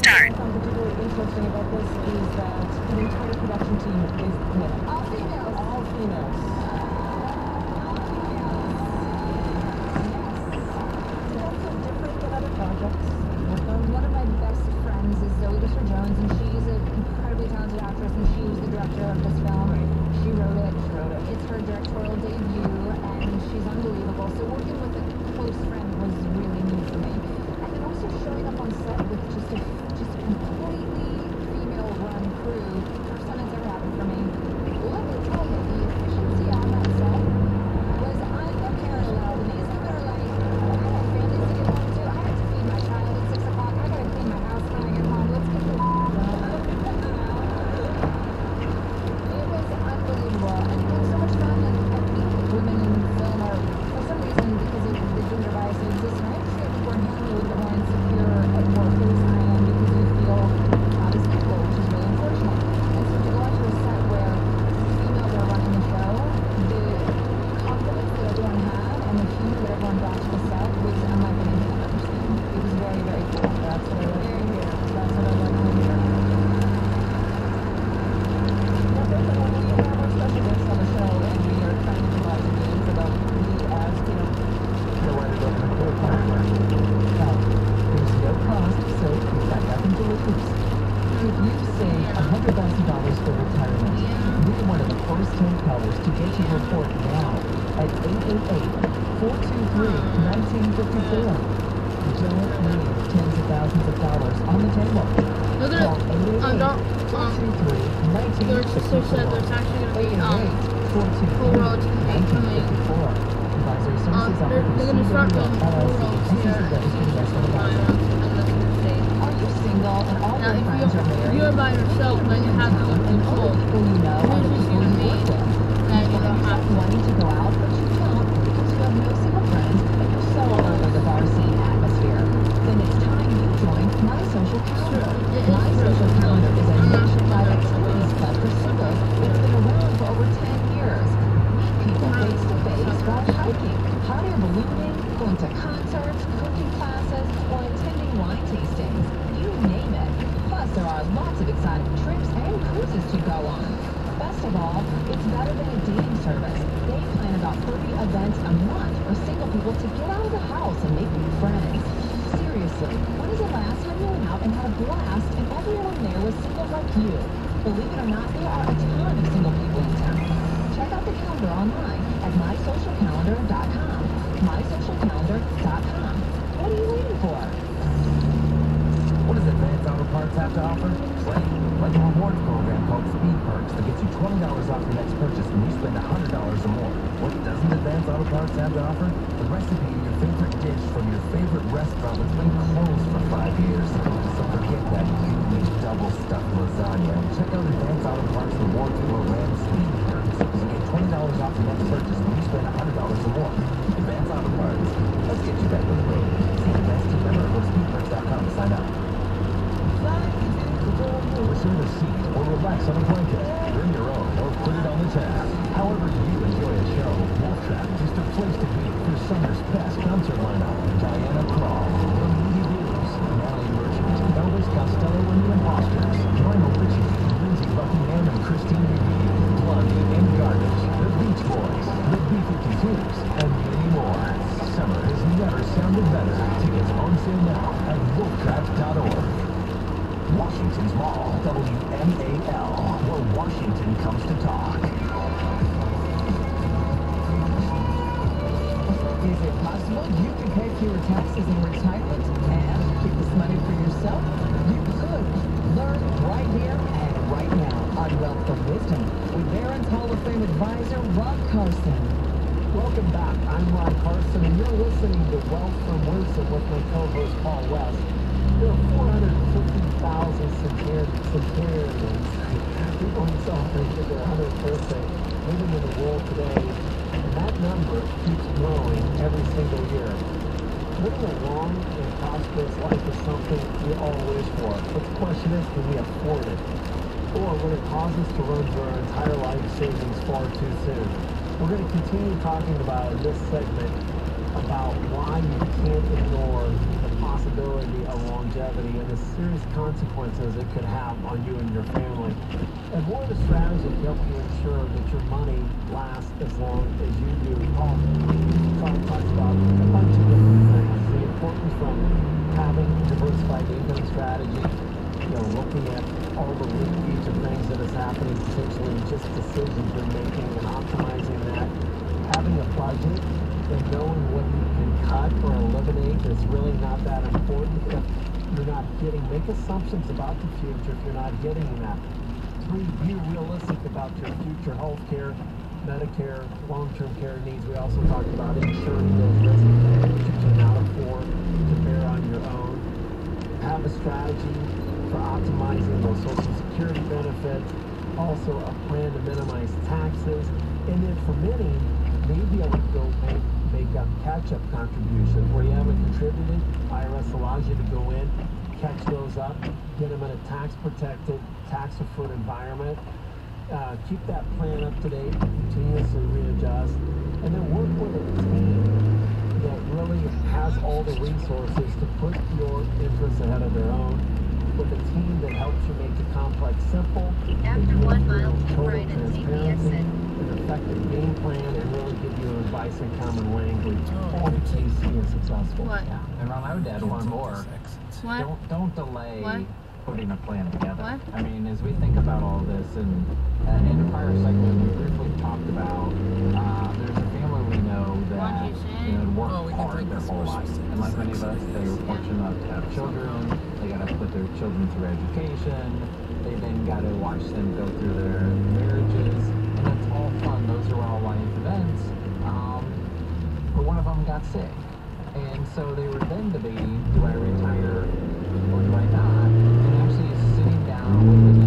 start. What's particularly interesting about this is that the entire production team is women. All females. All females. One of my best friends is Zoe Jones, and she's an incredibly talented actress, and she was the director of this film. She wrote it. It's her directorial debut, and she's unbelievable. So working with a close friend was really new for me. And then also showing up on set with just a completely female-run crew. First time it's ever happened for me. Let me tell you, the efficiency on that set was unparalleled. These women are like, I have families to get home to. I have to feed my child at 6 o'clock. I gotta clean my house when I get home. Let's get this done. It was unbelievable. And so much fun. And I think women in film are, for some reason, because of the gender bias that exists, and I understand people are inherently a little bit more insecure at work, at least I am, because you feel not as equal, which is really unfortunate. And so to go onto a set where females are running the show, the confidence that everyone had and the humor that everyone brought to the set was unlike anything I've ever seen. It was very, very cool. That's what I like to hear. That's what I like to hear. Special guests on the show, and we are trying to provide news about me as, the one who doesn't have a firework. Now, there's no cost, so you've got nothing to lose. If you save $100,000 for retirement, we're one of the first 10 callers to get your report now at 888-423-1954. Don't leave tens of thousands of dollars on the table. Look at it. Your sister said there's actually going to be full roads coming. They're going to start doing full roads here in Interstate. Are you single and all Now, your friends are if married? you're by yourself, then you have to and all the people you know are the Usually people you you work meet, with. then you don't have to. Wanting to go out, but you don't because you have no single friends and you're so all over the bar scene atmosphere. Then it's time you join My Social Calendar. My Social Calendar is a nationwide activities club for singles that have been around for over 10 years. Meet people face to face while hiking, hot air ballooning, going to concerts, cooking classes, or attending wine tastings. You name it. Plus, there are lots of exciting trips and cruises to go on. Best of all, it's better than a dating service. They plan about 30 events a month for single people to get out of the house and make new friends. Seriously, when is the last time you went out and had a blast and everyone there was single like you? Believe it or not, there are a ton of single people in town. Check out the calendar online at mysocialcalendar.com. mysocialcalendar.com. What are you waiting for? What does Advance Auto Parts have to offer? Plenty. Like a rewards program called Speed Perks that gets you $20 off your next purchase when you spend $100 or more. What doesn't Advance Auto Parts have to offer? The recipe of your favorite dish from your favorite restaurant that's been closed for 5 years. So forget that unique double-stuffed lasagna. Check out Advance Auto Parts rewards program Speed Perks because you get $20 off your next purchase when you spend $100 or more. Advance Auto Parts. Let's get you back on the road. See the best team member or speedperks.com to sign up. Reserve a seat or relax on a blanket. Bring your own or put it on the tab. However you enjoy a show, Wolf Trap is the place to be for summer's best concert lineup. Diana Krall, The Moody Blues, Natalie Merchant, Elvis Costello and the Imposters, Lionel Richie, Lindsay Buckingham and Christine McVie, Blondie and Garbage, The Beach Boys, The B-52s, and many more. Summer has never sounded better. Tickets on sale now at wolftrap.org. Washington's Mall, WMAL, where Washington comes to talk. Is it possible you can pay fewer taxes in retirement and keep this money for yourself? You could. Learn right here and right now on Wealth from Wisdom with Barron's Hall of Fame advisor, Ron Carson. Welcome back. I'm Ron Carson, and you're listening to Wealth from Wisdom with my co-host, Paul West. There are 450,000 centenarians, people who celebrate their 100th birthday, living in the world today, and that number keeps growing every single year. Living a long and prosperous life is something we all wish for, but the question is, can we afford it? Or would it cause us to run through our entire life savings far too soon? We're going to continue talking about in this segment about why you can't ignore the possibility of longevity and the serious consequences it could have on you and your family. And one of the strategies to help you ensure that your money lasts as long as you do. Paul talks about a bunch of different things. The importance from having a diversified income strategy, looking at all the leakage of things that is happening, potentially just decisions you're making and optimizing that. Having a budget and knowing what you can cut or eliminate is really not that important if you're not make assumptions about the future if you're not getting that. 3, be realistic about your future health care, Medicare, long-term care needs. We also talked about insuring those risks that you cannot afford to bear on your own. Have a strategy for optimizing those Social Security benefits. Also a plan to minimize taxes. And then for many, maybe able to go make up catch-up contributions where you haven't contributed. IRS allows you to go in, catch those up, get them in a tax-protected, tax-deferred environment. Keep that plan up to date, continuously readjust, and then work with a team that really has all the resources to put your interests ahead of their own. With a team that helps you make the complex simple. After 1 mile, keep total right and take the transparency, exit. an effective game plan, and really give you advice in common language. All the keys to being successful. What? Yeah, and Ron, I would add one more. What? Don't delay What? putting a plan together. What? I mean, as we think about all this, and in the prior segment, we briefly talked about there's a family we know that worked hard their whole life, and like many of us, they were fortunate enough to have children. They got to put their children through education. They then got to watch them go through their marriages, and that's all fun. Those are all life events. But one of them got sick. And so they were then debating, do I retire or do I not? And actually sitting down with the